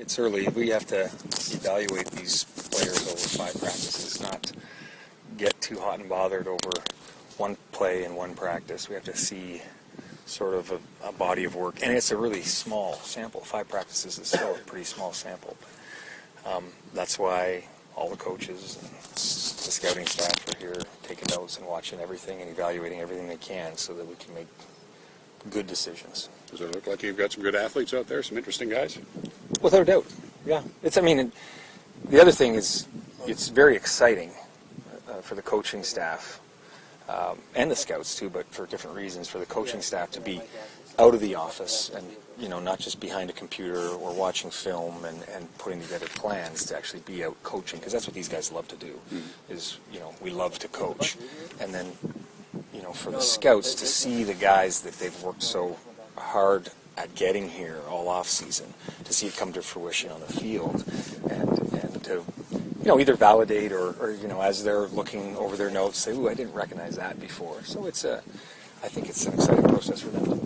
it's early. We have to evaluate these players over 5 practices, not get too hot and bothered over one play and one practice. We have to see sort of a body of work, and it's a really small sample. 5 practices is still a pretty small sample. But, that's why all the coaches and the scouting staff are here taking notes and watching everything and evaluating everything they can so that we can make good decisions. Does it look like you've got some good athletes out there, some interesting guys? Without a doubt, yeah. The other thing is it's very exciting for the coaching staff and the scouts too, but for different reasons, for the coaching staff to be out of the office and, not just behind a computer or watching film and putting together plans, to actually be out coaching, because that's what these guys love to do, is, we love to coach. And then, for the scouts to see the guys that they've worked so hard at getting here all off season, to see it come to fruition on the field, and to either validate or as they're looking over their notes, say, "Ooh, I didn't recognize that before." So I think it's an exciting process for them.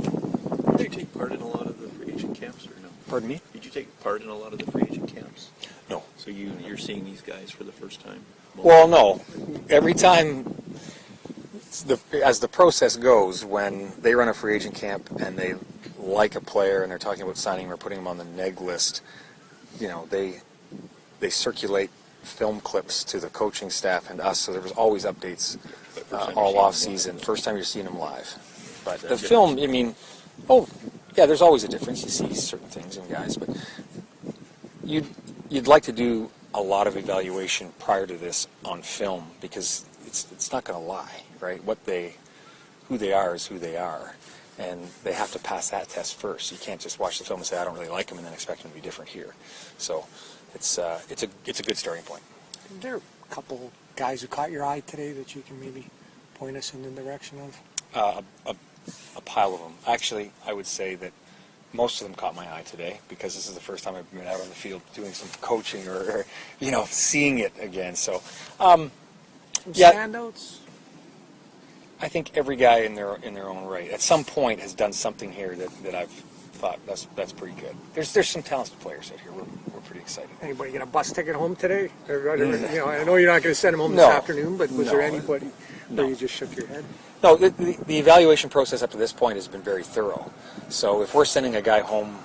Did you take part in a lot of the free agent camps or no? Pardon me? Did you take part in a lot of the free agent camps? No. So you're seeing these guys for the first time? Well, no. Every time, as the process goes, when they run a free agent camp and they like a player and they're talking about signing him or putting him on the neg list, they circulate film clips to the coaching staff and us, so there was always updates all off season. First time you're seeing them live. But the film, there's always a difference. You see certain things in guys, but you'd like to do a lot of evaluation prior to this on film, because it's not going to lie, right? Who they are is who they are, and they have to pass that test first. You can't just watch the film and say, "I don't really like him," and then expect him to be different here. So it's a good starting point. Are there a couple guys who caught your eye today that you can maybe point us in the direction of? A pile of them. Actually, I would say that most of them caught my eye today, because this is the first time I've been out on the field doing some coaching or seeing it again. So, standouts? I think every guy in their own right at some point has done something here that I've thought that's pretty good. There's some talented players out here. We're pretty excited. Anybody get a bus ticket home today? I know you're not going to send them home this afternoon, but was there anybody where you just shook your head? No, the evaluation process up to this point has been very thorough. So if we're sending a guy home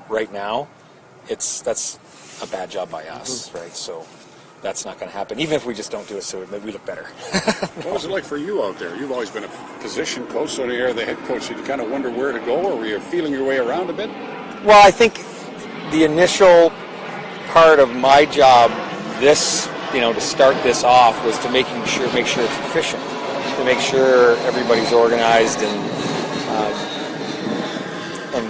right now, that's a bad job by us, right? So that's not going to happen, even if we just don't do it so maybe we look better. What was it like for you out there? You've always been a position coach, so you're the head coach. Did you kind of wonder where to go, or were you feeling your way around a bit? Well, I think the initial part of my job, to start this off, was to make sure it's efficient, to make sure everybody's organized and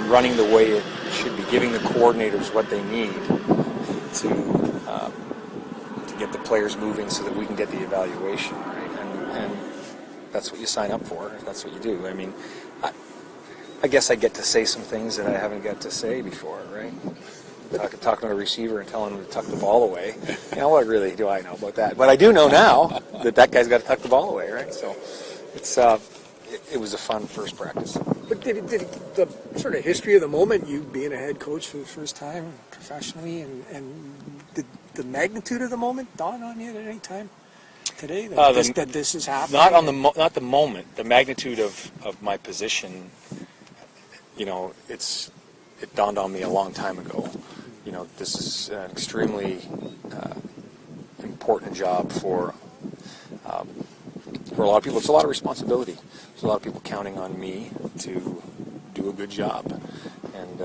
running the way it should be, giving the coordinators what they need to get the players moving so that we can get the evaluation, right? And that's what you sign up for. That's what you do. I guess I get to say some things that I haven't got to say before, right? Talking to a receiver and telling him to tuck the ball away. What really do I know about that? But I do know now that guy's got to tuck the ball away, right? So it was a fun first practice. But did the sort of history of the moment, you being a head coach for the first time professionally, and did the magnitude of the moment dawn on you at any time today that this is happening? Not the moment. The magnitude of my position, it dawned on me a long time ago. This is an extremely important job for a lot of people. It's a lot of responsibility. There's a lot of people counting on me to do a good job, and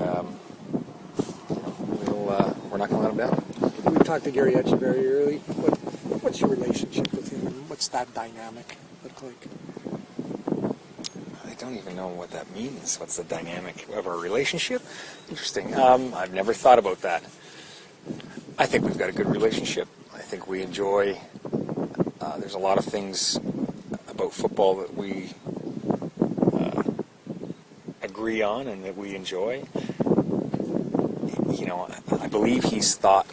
we're not going to let them down. We talked to Gary Etche very early. What's your relationship with him, and what's that dynamic look like? I don't even know what that means. What's the dynamic of our relationship? Interesting. I've never thought about that. I think we've got a good relationship. I think we enjoy. There's a lot of things about football that we agree on and that we enjoy. I believe he's thought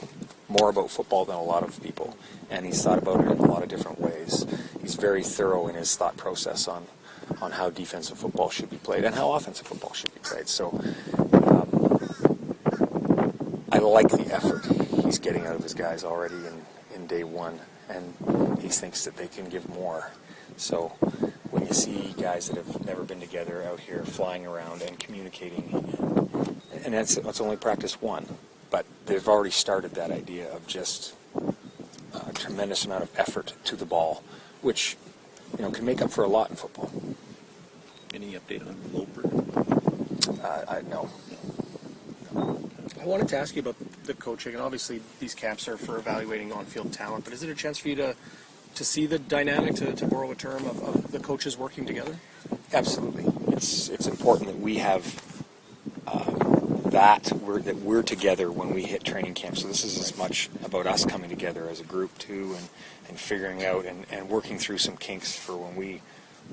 more about football than a lot of people, and he's thought about it in a lot of different ways. He's very thorough in his thought process on how defensive football should be played and how offensive football should be played. So I like the effort he's getting out of his guys already in day one, and he thinks that they can give more. So when you see guys that have never been together out here flying around and communicating, and that's only practice one, but they've already started that idea of just a tremendous amount of effort to the ball, which can make up for a lot in football. Any update on Loper? No. I wanted to ask you about the coaching, and obviously these camps are for evaluating on-field talent, but is it a chance for you to see the dynamic, to borrow a term, of the coaches working together? Absolutely. It's important that we have that we're together when we hit training camp. So this is as much about us coming together as a group too, and figuring out and working through some kinks for when we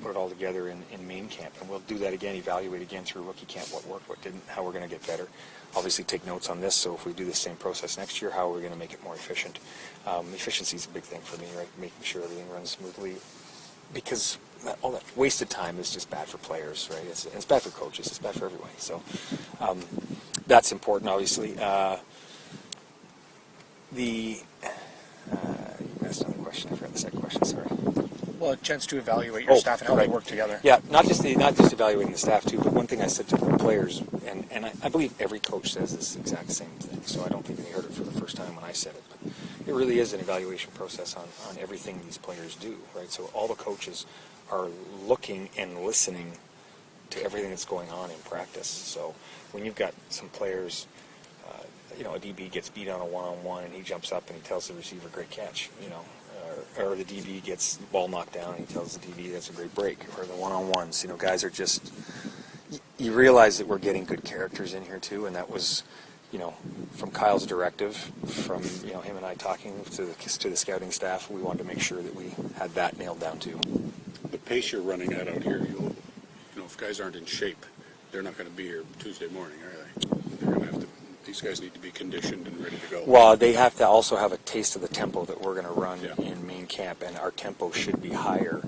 put it all together in main camp. And we'll do that again, evaluate again through rookie camp, what worked, what didn't, how we're going to get better. Obviously take notes on this, so if we do the same process next year, how are we going to make it more efficient? Efficiency is a big thing for me, right? Making sure everything runs smoothly, because all that wasted time is just bad for players, right? It's bad for coaches, it's bad for everybody. So that's important, obviously. You asked another question. I forgot the second question. Sorry. Well, a chance to evaluate your staff and how right. they work together. Yeah, not just evaluating the staff too, but one thing I said to the players, and I believe every coach says this exact same thing, so I don't think they heard it for the first time when I said it, but it really is an evaluation process on everything these players do, right? So all the coaches are looking and listening to everything that's going on in practice. So when you've got some players, a DB gets beat on a one-on-one and he jumps up and he tells the receiver, great catch, or the DB gets the ball knocked down and he tells the DB that's a great break, or the one-on-ones, guys are just, you realize that we're getting good characters in here too, and that was, from Kyle's directive, from, him and I talking to the scouting staff, we wanted to make sure that we had that nailed down too. The pace you're running at out here, if guys aren't in shape, they're not going to be here Tuesday morning, are they? They're going to have to. These guys need to be conditioned and ready to go. Well, they have to also have a taste of the tempo that we're going to run Yeah. in main camp, and our tempo should be higher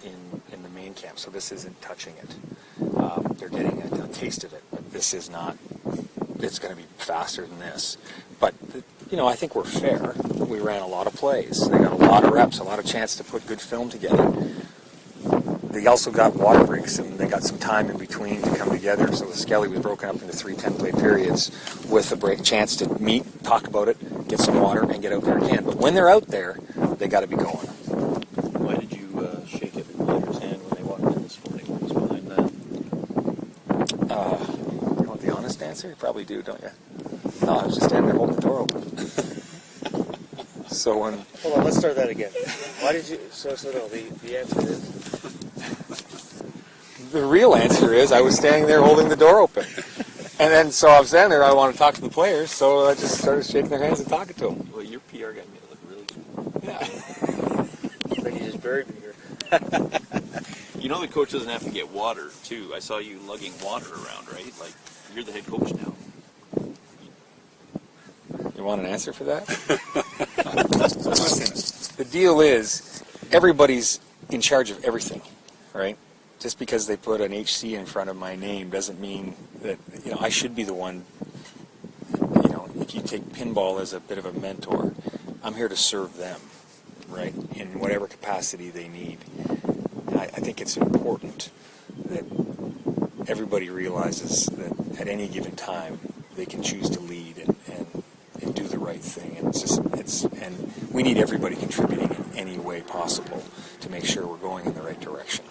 in the main camp. So this isn't touching it. They're getting a taste of it, but this is not. It's going to be faster than this. But I think we're fair. We ran a lot of plays. They got a lot of reps, a lot of chance to put good film together. They also got water breaks, and they got some time in between to come together. So the Skelly was broken up into 3 10-play periods with a break chance to meet, talk about it, get some water, and get out there again. But when they're out there, they got to be going. Why did you shake every player's hand when they walked in this morning? What was behind that? You want the honest answer? You probably do, don't you? No, I was just standing there holding the door open. So when... Hold on, let's start that again. Why did you... So no, the answer is... The real answer is I was standing there holding the door open. And then, so I was standing there, I wanted to talk to the players, so I just started shaking their hands and talking to them. Well, your PR guy made it look really cool. Yeah. Like you just buried me here. The coach doesn't have to get water, too. I saw you lugging water around, right? Like, you're the head coach now. You want an answer for that? Listen, the deal is everybody's in charge of everything, right? Just because they put an HC in front of my name doesn't mean that, I should be the one, if you take pinball as a bit of a mentor, I'm here to serve them, right, in whatever capacity they need. I think it's important that everybody realizes that at any given time they can choose to lead and do the right thing. And we need everybody contributing in any way possible to make sure we're going in the right direction.